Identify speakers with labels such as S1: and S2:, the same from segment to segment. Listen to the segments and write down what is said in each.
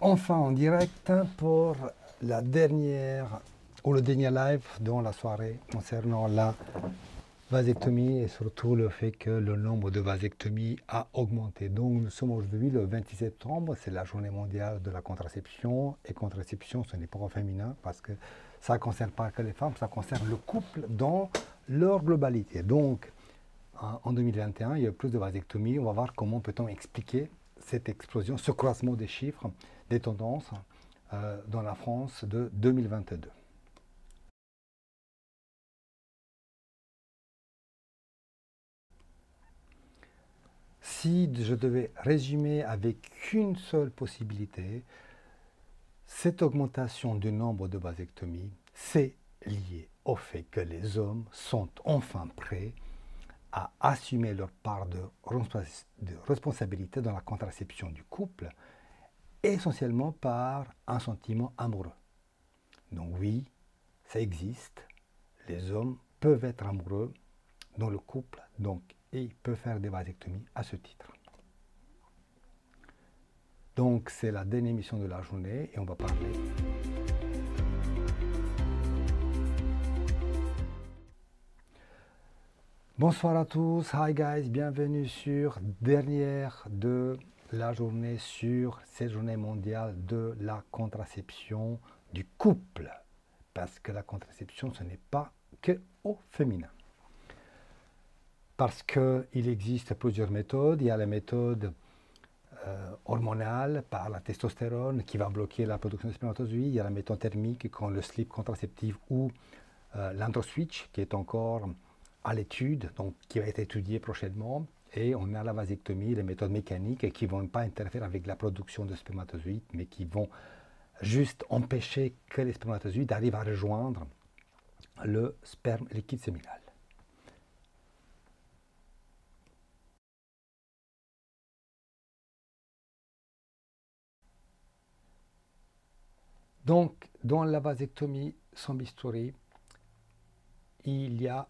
S1: Enfin en direct pour la dernière ou le dernier live dans la soirée concernant la vasectomie et surtout le fait que le nombre de vasectomies a augmenté. Donc nous sommes aujourd'hui le 26 septembre, c'est la journée mondiale de la contraception. Et contraception, ce n'est pas au féminin parce que ça ne concerne pas que les femmes, ça concerne le couple dans leur globalité. Donc en 2021, il y a eu plus de vasectomies. On va voir comment peut-on expliquer cette explosion, ce croissement des chiffres, des tendances dans la France de 2022. Si je devais résumer avec une seule possibilité, cette augmentation du nombre de vasectomies, c'est lié au fait que les hommes sont enfin prêts à assumer leur part de responsabilité dans la contraception du couple, essentiellement par un sentiment amoureux. Donc oui, ça existe. Les hommes peuvent être amoureux dans le couple, donc et ils peuvent faire des vasectomies à ce titre. Donc c'est la dernière émission de la journée et on va parler. Bonsoir à tous, hi guys, bienvenue sur dernière de la journée sur cette journée mondiale de la contraception du couple. Parce que la contraception, ce n'est pas que au féminin. Parce qu'il existe plusieurs méthodes. Il y a la méthode hormonale par la testostérone qui va bloquer la production de spermatozoïdes. Il y a la méthode thermique quand le slip contraceptif ou l'androswitch qui est encore à l'étude, donc qui va être étudié prochainement. Et on a la vasectomie, les méthodes mécaniques qui ne vont pas interférer avec la production de spermatozoïdes, mais qui vont juste empêcher que les spermatozoïdes arrivent à rejoindre le sperme liquide séminal. Donc, dans la vasectomie sans bistouri, il y a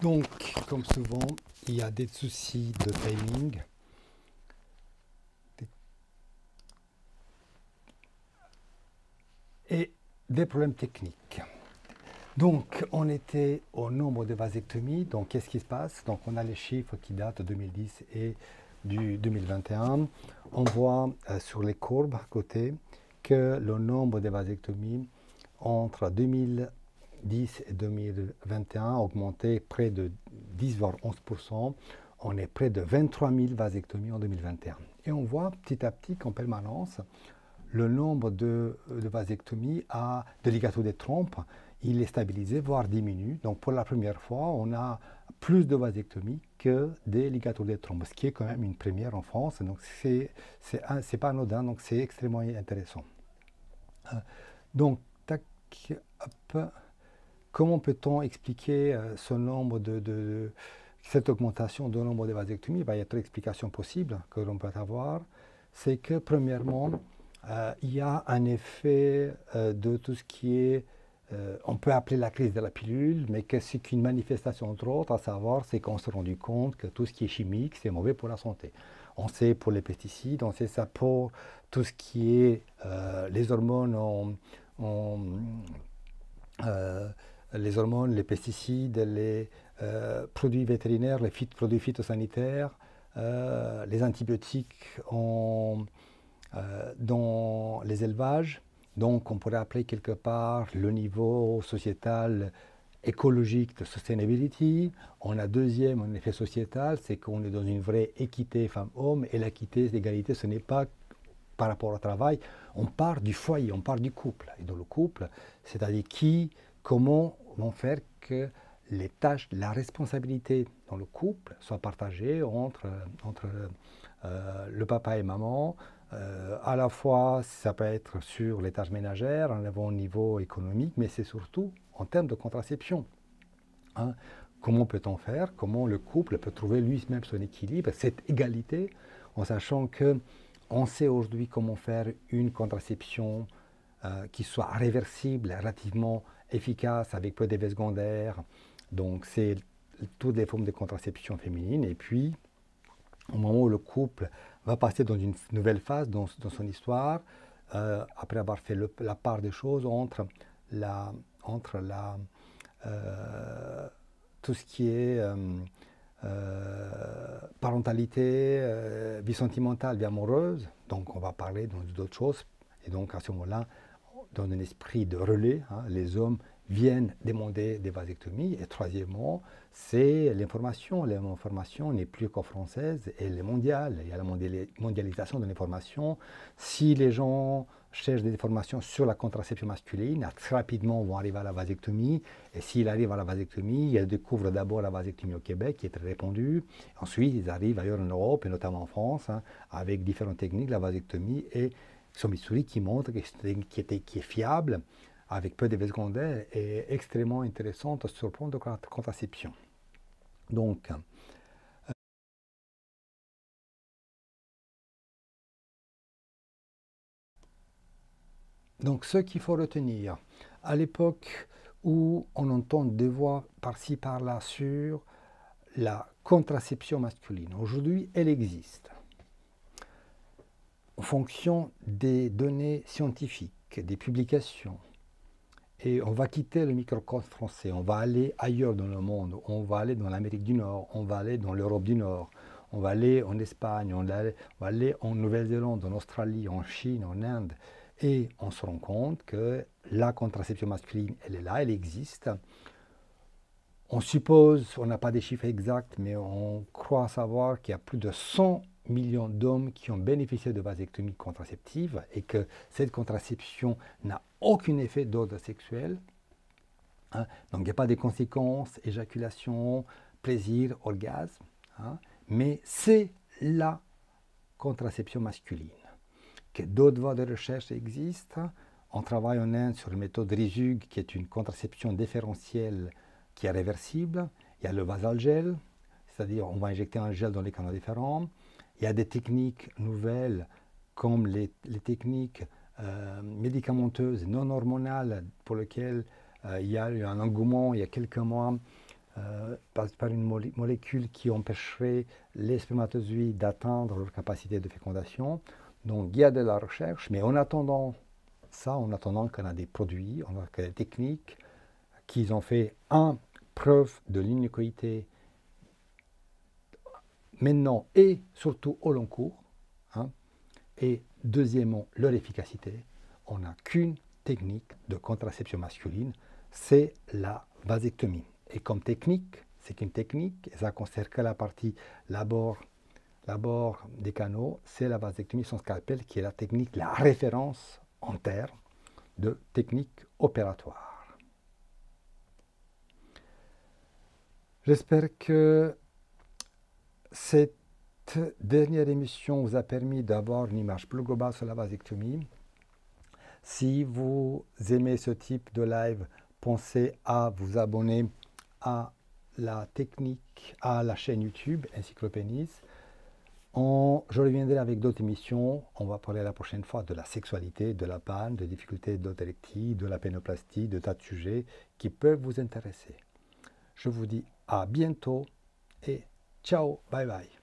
S1: Donc, comme souvent, il y a des soucis de timing et des problèmes techniques. Donc, on était au nombre de vasectomies. Donc, qu'est-ce qui se passe? Donc, on a les chiffres qui datent de 2010 et du 2021. On voit sur les courbes à côté que le nombre de vasectomies entre 2010 et 2021 a augmenté près de 10 voire 11%. On est près de 23 000 vasectomies en 2021. Et on voit petit à petit qu'en permanence, le nombre de vasectomies de ligatures des trompes, il est stabilisé, voire diminue. Donc pour la première fois, on a plus de vasectomies que des ligatures des trompes, ce qui est quand même une première en France. Donc c'est pas anodin, donc c'est extrêmement intéressant. Donc, tac, hop. Comment peut-on expliquer ce nombre cette augmentation du nombre de vasectomies? Il y a trois explications possibles que l'on peut avoir. C'est que, premièrement, il y a un effet de tout ce qui est, on peut appeler la crise de la pilule, mais que c'est qu'une manifestation entre autres, à savoir, c'est qu'on s'est rendu compte que tout ce qui est chimique, c'est mauvais pour la santé. On sait pour les pesticides, on sait ça pour tout ce qui est les hormones, les hormones, les pesticides, les produits vétérinaires, les produits phytosanitaires, les antibiotiques dans les élevages. Donc on pourrait appeler quelque part le niveau sociétal écologique de sustainability. On a deuxième, en effet sociétal, c'est qu'on est dans une vraie équité femmes-hommes, et l'équité, l'égalité, ce n'est pas par rapport au travail, on part du foyer, on part du couple. Et dans le couple, c'est-à-dire comment vont faire que les tâches, la responsabilité dans le couple soit partagée entre le papa et maman. À la fois, ça peut être sur les tâches ménagères, au niveau économique, mais c'est surtout en termes de contraception. Hein. Comment peut-on faire? Comment le couple peut trouver lui-même son équilibre, cette égalité, en sachant que on sait aujourd'hui comment faire une contraception qui soit réversible, relativement efficace, avec peu d'effets secondaires. Donc, c'est toutes les formes de contraception féminine. Et puis, au moment où le couple va passer dans une nouvelle phase dans son histoire, après avoir fait la part des choses entre tout ce qui est parentalité, vie sentimentale, vie amoureuse, donc on va parler d'autres choses. Et donc à ce moment-là, dans un esprit de relais, les hommes viennent demander des vasectomies. Et troisièmement, c'est l'information. L'information n'est plus qu'en française, elle est mondiale. Il y a la mondialisation de l'information. Si les gens cherchent des informations sur la contraception masculine, très rapidement vont arriver à la vasectomie. Et s'ils arrivent à la vasectomie, ils découvrent d'abord la vasectomie au Québec, qui est très répandue. Ensuite, ils arrivent ailleurs en Europe, et notamment en France, avec différentes techniques, la vasectomie et son historique qui montre qui est fiable, avec peu d'effets secondaires, et extrêmement intéressante sur le plan de contraception. Donc, ce qu'il faut retenir, à l'époque où on entend des voix par-ci par-là sur la contraception masculine, aujourd'hui elle existe. En fonction des données scientifiques, des publications, et on va quitter le microcosme français, on va aller ailleurs dans le monde, on va aller dans l'Amérique du Nord, on va aller dans l'Europe du Nord, on va aller en Espagne, on va aller en Nouvelle-Zélande, en Australie, en Chine, en Inde, et on se rend compte que la contraception masculine, elle est là, elle existe. On suppose, on n'a pas des chiffres exacts, mais on croit savoir qu'il y a plus de 100 millions d'hommes qui ont bénéficié de vasectomie contraceptive et que cette contraception n'a aucun effet d'ordre sexuel. Hein. Donc il n'y a pas de conséquences, éjaculation, plaisir, orgasme. Hein. Mais c'est la contraception masculine. Que d'autres voies de recherche existent. On travaille en Inde sur la méthode Rizug, qui est une contraception différentielle qui est réversible. Il y a le vasalgel, c'est-à-dire on va injecter un gel dans les canaux différents. Il y a des techniques nouvelles comme les techniques médicamenteuses non hormonales pour lesquelles il y a eu un engouement il y a quelques mois par une molécule qui empêcherait les spermatozoïdes d'atteindre leur capacité de fécondation. Donc il y a de la recherche, mais en attendant ça, en attendant qu'on a des produits, on a des techniques qui ont fait preuve de l'innocuité maintenant et surtout au long cours, hein, et deuxièmement leur efficacité, on n'a qu'une technique de contraception masculine, c'est la vasectomie. Et comme technique, c'est qu'une technique, et ça ne concerne que la partie labor des canaux, c'est la vasectomie sans scalpel qui est la technique, la référence en termes de technique opératoire. J'espère que cette dernière émission vous a permis d'avoir une image plus globale sur la vasectomie. Si vous aimez ce type de live, pensez à vous abonner à la technique, à la chaîne YouTube Encyclopénis. Je reviendrai avec d'autres émissions. On va parler la prochaine fois de la sexualité, de la panne, des difficultés d'autorectie, de la pénoplastie, de tas de sujets qui peuvent vous intéresser. Je vous dis à bientôt et ciao, bye bye.